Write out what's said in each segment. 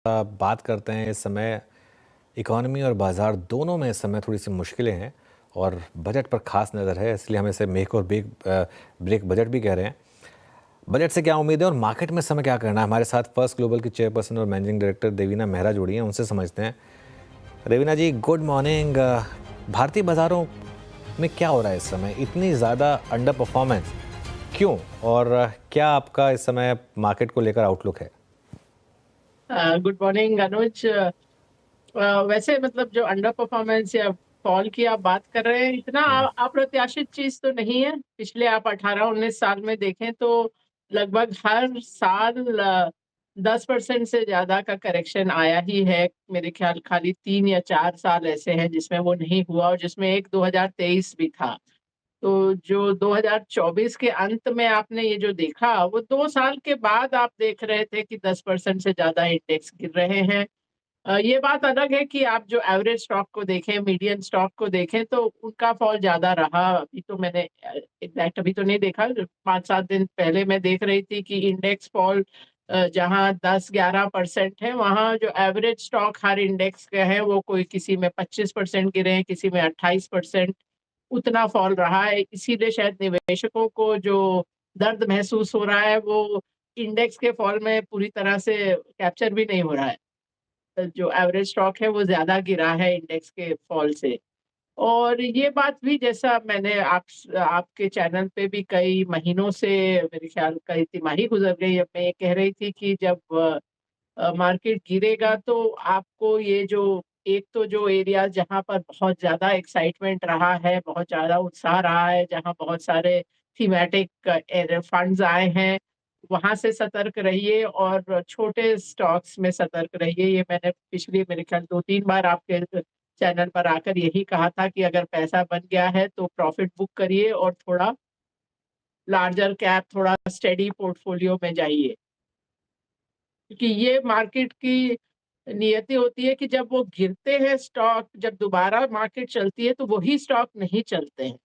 बात करते हैं। इस समय इकोनॉमी और बाज़ार दोनों में इस समय थोड़ी-सी मुश्किलें हैं और बजट पर ख़ास नज़र है, इसलिए हम इसे मेक और ब्रेक बजट भी कह रहे हैं। बजट से क्या उम्मीद है और मार्केट में इस समय क्या करना है? हमारे साथ फर्स्ट ग्लोबल की चेयरपर्सन और मैनेजिंग डायरेक्टर देवीना मेहरा जुड़ी हैं, उनसे समझते हैं। देवीना जी, गुड मॉर्निंग। भारतीय बाज़ारों में क्या हो रहा है इस समय? इतनी ज़्यादा अंडर परफॉर्मेंस क्यों? और क्या आपका इस समय मार्केट को लेकर आउटलुक है? गुड मॉर्निंग अनुज। वैसे मतलब जो अंडर परफॉर्मेंस या फॉल की आप बात कर रहे हैं, इतना अप्रत्याशित चीज तो नहीं है। पिछले आप 18-19 साल में देखें तो लगभग हर साल 10% से ज्यादा का करेक्शन आया ही है। मेरे ख्याल खाली 3 या 4 साल ऐसे हैं जिसमें वो नहीं हुआ, और जिसमें एक 2023 भी था। तो जो 2024 के अंत में आपने ये जो देखा, वो 2 साल के बाद आप देख रहे थे कि 10% से ज्यादा इंडेक्स गिर रहे हैं। ये बात अलग है कि आप जो एवरेज स्टॉक को देखें, मीडियन स्टॉक को देखें, तो उनका फॉल ज़्यादा रहा। अभी तो मैंने एग्जैक्ट अभी तो नहीं देखा, 5-7 दिन पहले मैं देख रही थी कि इंडेक्स फॉल जहाँ 10-11% है, वहाँ जो एवरेज स्टॉक हर इंडेक्स के हैं वो कोई किसी में 25% गिरे हैं, किसी में 28%। उतना फॉल रहा है। इसीलिए शायद निवेशकों को जो दर्द महसूस हो रहा है वो इंडेक्स के फॉल में पूरी तरह से कैप्चर भी नहीं हो रहा है। जो एवरेज स्टॉक है वो ज़्यादा गिरा है इंडेक्स के फॉल से। और ये बात भी, जैसा मैंने आपके चैनल पे भी कई महीनों से, मेरे ख्याल कई तिमाही गुज़र गई, अब मैं ये कह रही थी कि जब मार्केट गिरेगा तो आपको ये जो एक तो जो एरिया जहाँ पर बहुत ज़्यादा एक्साइटमेंट रहा है, बहुत ज़्यादा उत्साह रहा है, जहाँ बहुत सारे थीमेटिक फंड्स आए हैं, वहाँ से सतर्क रहिए और छोटे स्टॉक्स में सतर्क रहिए। ये मैंने पिछली मेरे ख्याल 2-3 बार आपके चैनल पर आकर यही कहा था कि अगर पैसा बन गया है तो प्रॉफिट बुक करिए और थोड़ा लार्जर कैप, थोड़ा स्टेडी पोर्टफोलियो में जाइए। क्योंकि ये मार्केट की नियति होती है कि जब वो गिरते हैं स्टॉक, जब दोबारा मार्केट चलती है तो वही स्टॉक नहीं चलते हैं।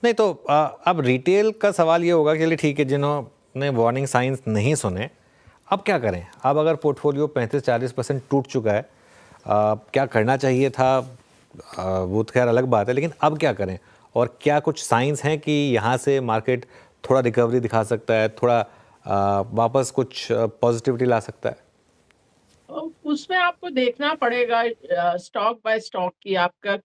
नहीं तो अब रिटेल का सवाल ये होगा कि चलिए ठीक है, जिन्होंने वार्निंग साइंस नहीं सुने, अब क्या करें? अब अगर पोर्टफोलियो 35-40% टूट चुका है, क्या करना चाहिए था? वो तो खैर अलग बात है, लेकिन अब क्या करें? और क्या कुछ साइंस हैं कि यहाँ से मार्केट थोड़ा रिकवरी दिखा सकता है, थोड़ा वापस कुछ पॉजिटिविटी ला सकता है? उसमें आपको देखना पड़ेगा स्टॉक बाय स्टॉक की आपका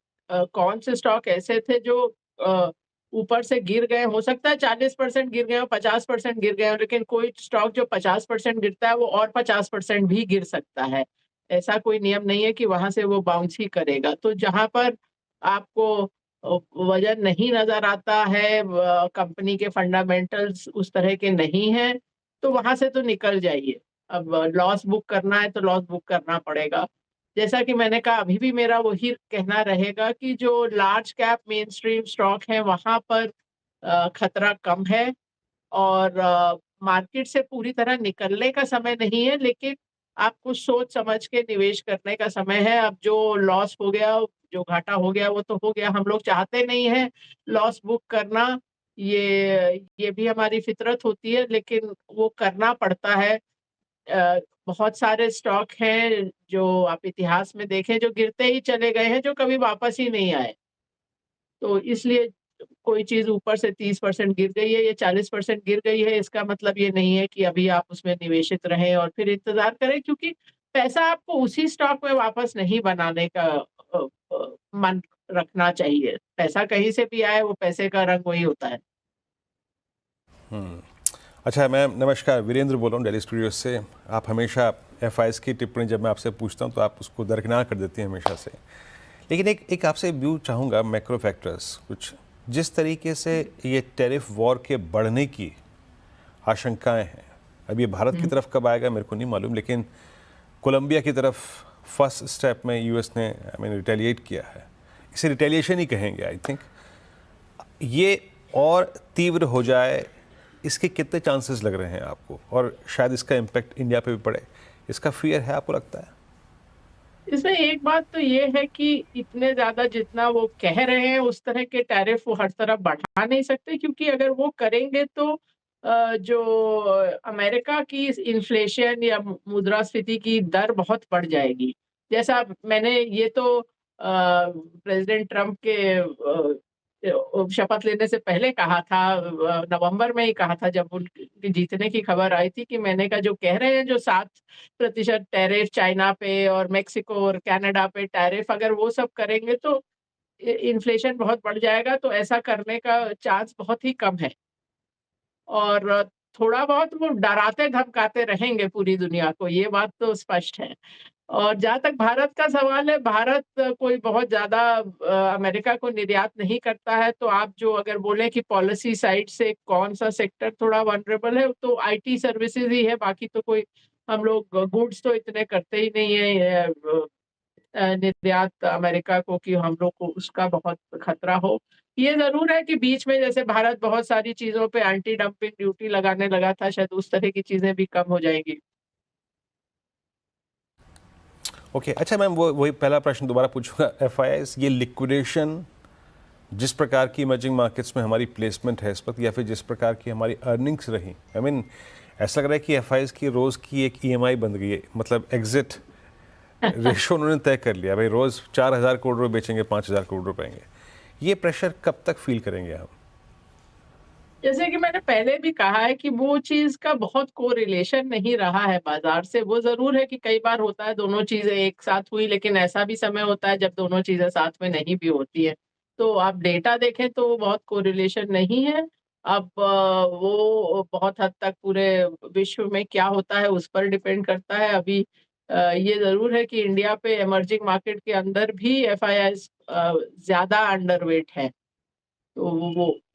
कौन से स्टॉक ऐसे थे जो अ, ऊपर से गिर गए। हो सकता है 40% गिर गए हो, 50% गिर गए हो, लेकिन कोई स्टॉक जो 50% गिरता है वो और 50% भी गिर सकता है। ऐसा कोई नियम नहीं है कि वहां से वो बाउंस ही करेगा। तो जहां पर आपको वजन नहीं नजर आता है, कंपनी के फंडामेंटल्स उस तरह के नहीं हैं, तो वहां से तो निकल जाइए। अब लॉस बुक करना है तो लॉस बुक करना पड़ेगा। जैसा कि मैंने कहा, अभी भी मेरा वही कहना रहेगा कि जो large cap main stream stock है वहां पर खतरा कम है। और मार्केट से पूरी तरह निकलने का समय नहीं है, लेकिन आपको सोच समझ के निवेश करने का समय है। अब जो लॉस हो गया, जो घाटा हो गया वो तो हो गया। हम लोग चाहते नहीं है लॉस बुक करना, ये भी हमारी फितरत होती है, लेकिन वो करना पड़ता है। बहुत सारे स्टॉक हैं जो आप इतिहास में देखें जो गिरते ही चले गए हैं, जो कभी वापस ही नहीं आए। तो इसलिए कोई चीज़ ऊपर से 30% गिर गई है या 40% गिर गई है, इसका मतलब ये नहीं है कि अभी आप उसमें निवेशित रहें और फिर इंतज़ार करें, क्योंकि पैसा आपको उसी स्टॉक में वापस नहीं बनाने का मन रखना चाहिए। पैसा कहीं से भी आए, वो पैसे का रंग वही होता है। अच्छा मैम, नमस्कार। वीरेंद्र बोल रहा हूँ दिल्ली स्टूडियो से। आप हमेशा एफआईएस की टिप्पणी जब मैं आपसे पूछता हूँ तो आप उसको दरकिनार कर देती हैं हमेशा से। लेकिन एक आपसे व्यू चाहूँगा, मैक्रो फैक्टर्स कुछ जिस तरीके से ये टैरिफ वॉर के बढ़ने की आशंकाएं हैं, अब ये भारत की तरफ कब आएगा मेरे को नहीं मालूम, लेकिन कोलंबिया की तरफ फर्स्ट स्टेप में यूएस ने रिटेलिएट किया है। इसे रिटेलिएशन ही कहेंगे आई थिंक। ये और तीव्र हो जाए, इसके कितने चांसेस लग रहे हैं आपको, और शायद इसका इम्पैक्ट इंडिया पे भी पड़े, इसका फियर है आपको लगता है? इसमें एक बात तो ये है कि इतने ज्यादा जितना वो कह रहे हैं उस तरह के टैरिफ वो हर तरफ बढ़ा नहीं सकते, क्योंकि अगर वो करेंगे तो जो अमेरिका की इन्फ्लेशन या मुद्रास्फीति की दर बहुत बढ़ जाएगी। जैसा मैंने ये तो प्रेसिडेंट ट्रम्प के शपथ लेने से पहले कहा था, नवंबर में ही कहा था जब उनके जीतने की खबर आई थी, कि मैंने कहा जो कह रहे हैं जो 7% टैरिफ चाइना पे और मेक्सिको और कनाडा पे टैरिफ, अगर वो सब करेंगे तो इन्फ्लेशन बहुत बढ़ जाएगा, तो ऐसा करने का चांस बहुत ही कम है। और थोड़ा बहुत वो डराते धमकाते रहेंगे पूरी दुनिया को, ये बात तो स्पष्ट है। और जहाँ तक भारत का सवाल है, भारत कोई बहुत ज़्यादा अमेरिका को निर्यात नहीं करता है, तो आप जो अगर बोलें कि पॉलिसी साइड से कौन-सा सेक्टर थोड़ा वल्नरेबल है, तो आईटी सर्विसेज़ ही है, बाकी तो कोई हम लोग गुड्स तो इतने करते ही नहीं है निर्यात अमेरिका को कि हम लोग को उसका बहुत खतरा हो। ये ज़रूर है कि बीच में जैसे भारत बहुत सारी चीज़ों पे एंटी डंपिंग ड्यूटी लगाने लगा था, शायद उस तरह की चीज़ें भी कम हो जाएँगी। ओके, अच्छा मैम, वो वही पहला प्रश्न दोबारा पूछूंगा। एफआईआईस, ये लिक्विडेशन जिस प्रकार की इमर्जिंग मार्केट्स में हमारी प्लेसमेंट है इस वक्त, या फिर जिस प्रकार की हमारी अर्निंग्स रही, आई मीन ऐसा लग रहा है कि एफआईआईस की रोज़ की एक ईएमआई बन गई है, मतलब एग्जिट रेशो उन्होंने तय कर लिया। भाई रोज़ 4,000 करोड़ रुपए बेचेंगे, 5,000 करोड़ रुपए पाएंगे। ये प्रेशर कब तक फील करेंगे हम? जैसे कि मैंने पहले भी कहा है कि वो चीज़ का बहुत कोरिलेशन नहीं रहा है बाज़ार से। वो ज़रूर है कि कई बार होता है दोनों चीज़ें एक साथ हुई, लेकिन ऐसा भी समय होता है जब दोनों चीज़ें साथ में नहीं भी होती हैं। तो आप डेटा देखें तो वो बहुत कोरिलेशन नहीं है। अब वो बहुत हद तक पूरे विश्व में क्या होता है उस पर डिपेंड करता है। अभी ये ज़रूर है कि इंडिया पे इमर्जिंग मार्केट के अंदर भी एफआईआईज़ ज़्यादा अंडरवेट है। तो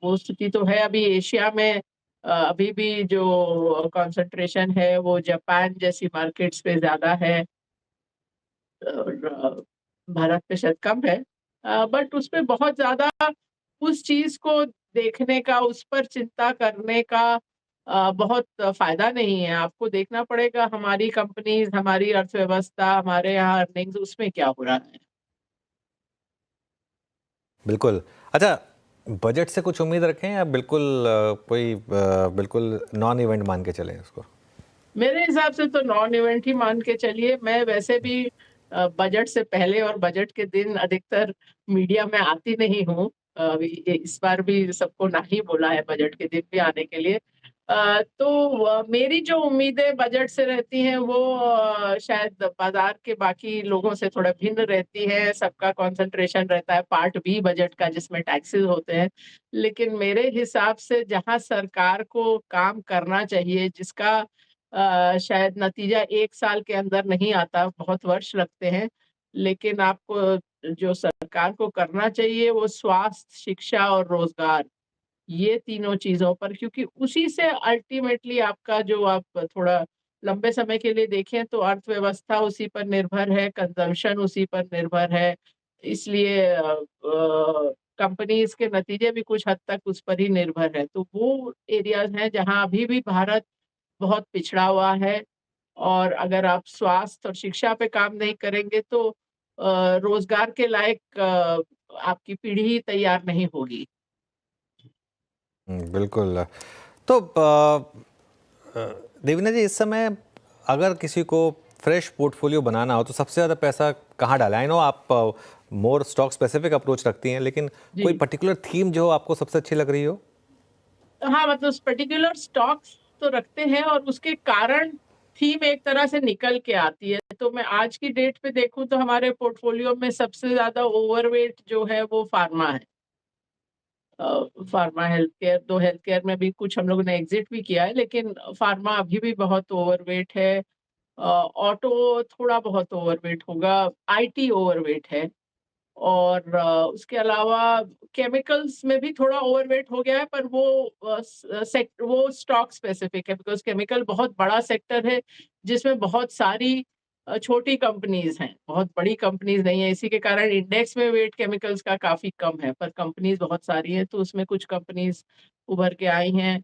वो स्थिति तो है। अभी एशिया में अभी भी जो कंसंट्रेशन है वो जापान जैसी मार्केट्स पे ज़्यादा है और भारत पे शायद कम है। बट उसपे बहुत ज़्यादा उस चीज़ को देखने का, उस पर चिंता करने का बहुत फ़ायदा नहीं है। आपको देखना पड़ेगा हमारी कंपनीज़, हमारी अर्थव्यवस्था, हमारे यहाँ अर्निंग्स उसमें क्या हो रहा है। बिल्कुल। अच्छा, बजट से कुछ उम्मीद रखें या बिल्कुल बिल्कुल नॉन इवेंट मान के चलें इसको? मेरे हिसाब से तो नॉन इवेंट ही मान के चलिए। मैं वैसे भी बजट से पहले और बजट के दिन अधिकतर मीडिया में आती नहीं हूँ। अभी इस बार भी सबको ना ही बोला है बजट के दिन भी आने के लिए। तो मेरी जो उम्मीदें बजट से रहती हैं वो शायद बाजार के बाकी लोगों से थोड़ा भिन्न रहती है। सबका कंसंट्रेशन रहता है पार्ट बी बजट का जिसमें टैक्सेस होते हैं। लेकिन मेरे हिसाब से जहाँ सरकार को काम करना चाहिए, जिसका शायद नतीजा 1 साल के अंदर नहीं आता, बहुत वर्ष लगते हैं। लेकिन आपको जो सरकार को करना चाहिए वो स्वास्थ्य, शिक्षा और रोज़गार, ये तीनों चीज़ों पर, क्योंकि उसी से अल्टीमेटली आपका जो आप थोड़ा लंबे समय के लिए देखें तो अर्थव्यवस्था उसी पर निर्भर है, कंज़म्पशन उसी पर निर्भर है। इसलिए कंपनीज़ के नतीजे भी कुछ हद तक उस पर ही निर्भर है। तो वो एरियाज़ हैं जहाँ अभी भी भारत बहुत पिछड़ा हुआ है और अगर आप स्वास्थ्य और शिक्षा पे काम नहीं करेंगे तो रोज़गार के लायक आपकी पीढ़ी ही तैयार नहीं होगी। बिल्कुल। तो देवीना जी, इस समय अगर किसी को फ्रेश पोर्टफोलियो बनाना हो तो सबसे ज़्यादा पैसा कहाँ डालें? आई नो आप मोर स्टॉक स्पेसिफिक अप्रोच रखती हैं, लेकिन कोई जी। पर्टिकुलर थीम जो आपको सबसे अच्छी लग रही हो? हाँ, मतलब पर्टिकुलर स्टॉक्स तो रखते हैं और उसके कारण थीम एक तरह से निकल के आती है। तो मैं आज की डेट पे देखूँ तो हमारे पोर्टफोलियो में सबसे ज़्यादा ओवरवेट जो है वो फार्मा है। फार्मा हेल्थ केयर, तो हेल्थ केयर में भी कुछ हम लोगों ने एग्ज़िट भी किया है, लेकिन फार्मा अभी भी बहुत ओवरवेट है। ऑटो थोड़ा बहुत ओवरवेट होगा, आईटी ओवरवेट है और उसके अलावा केमिकल्स में भी थोड़ा ओवरवेट हो गया है, पर वो स्टॉक स्पेसिफिक है बिकॉज़ केमिकल बहुत बड़ा सेक्टर है, जिसमें बहुत सारी छोटी कंपनीज़ हैं, बहुत बड़ी कंपनीज़ नहीं है। इसी के कारण इंडेक्स में वेट केमिकल्स का काफ़ी कम है, पर कंपनीज़ बहुत सारी हैं, तो उसमें कुछ कंपनीज़ उभर के आई हैं।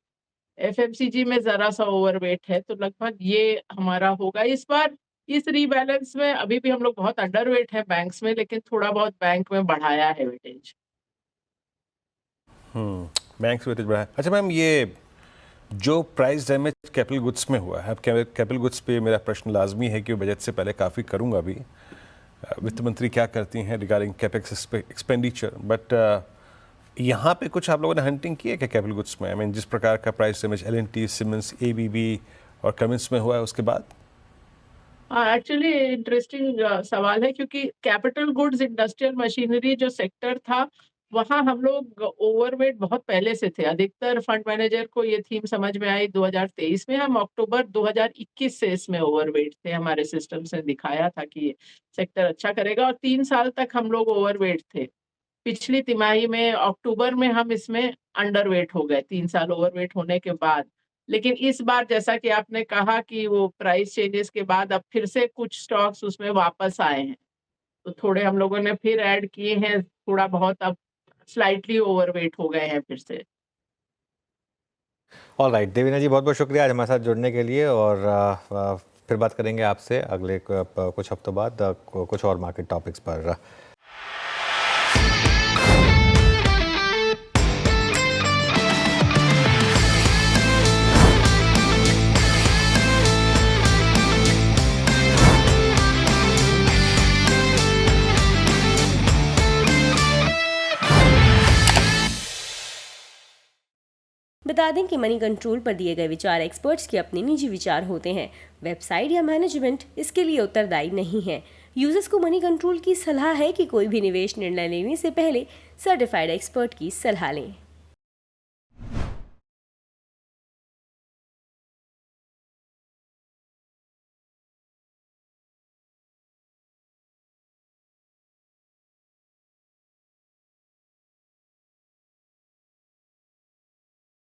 एफएमसीजी में ज़रा-सा ओवरवेट है, तो लगभग ये हमारा होगा। इस बार इस रीबैलेंस में अभी भी हम लोग बहुत अंडरवेट हैं बैंक्स में, लेकिन थोड़ा बहुत बैंक में बढ़ाया है वेटेज। बैंक्स वेटेज बढ़ा है। अच्छा मैम, ये जो प्राइस डैमेज कैपिटल गुड्स में हुआ है, अब कैपिटल गुड्स पे मेरा प्रश्न लाजमी है कि बजट से पहले काफ़ी करूंगा भी, वित्त मंत्री क्या करती हैं रिगार्डिंग कैपेक्स एक्सपेंडिचर, बट यहाँ पे कुछ आप लोगों ने हंटिंग की है क्या कैपिटल गुड्स में? आई मीन जिस प्रकार का price damage L&T, Siemens, ABB और कमिंस में हुआ है उसके बाद? एक्चुअली इंटरेस्टिंग सवाल है, क्योंकि कैपिटल गुड्स इंडस्ट्रियल मशीनरी जो सेक्टर था, वहाँ हम लोग ओवरवेट बहुत पहले से थे। अधिकतर फंड मैनेजर को ये थीम समझ में आई 2023 में। हम अक्टूबर 2021 से इसमें ओवरवेट थे। हमारे सिस्टम से दिखाया था कि ये सेक्टर अच्छा करेगा, और 3 साल तक हम लोग ओवरवेट थे। पिछली तिमाही में अक्टूबर में हम इसमें अंडरवेट हो गए 3 साल ओवरवेट होने के बाद। लेकिन इस बार जैसा कि आपने कहा कि वो प्राइस चेंजेस के बाद अब फिर से कुछ स्टॉक्स उसमें वापस आए हैं, तो थोड़े हम लोगों ने फिर ऐड किए हैं, थोड़ा बहुत अब स्लाइटली ओवरवेट हो गए हैं फिर से। ऑल राइट, देवीना जी बहुत बहुत शुक्रिया आज हमारे साथ जुड़ने के लिए, और फिर बात करेंगे आपसे अगले कुछ हफ्तों बाद कुछ और मार्केट टॉपिक्स पर। बता दें कि मनी कंट्रोल पर दिए गए विचार एक्सपर्ट्स के अपने निजी विचार होते हैं। वेबसाइट या मैनेजमेंट इसके लिए उत्तरदायी नहीं है। यूजर्स को मनी कंट्रोल की सलाह है कि कोई भी निवेश निर्णय लेने से पहले सर्टिफाइड एक्सपर्ट की सलाह लें।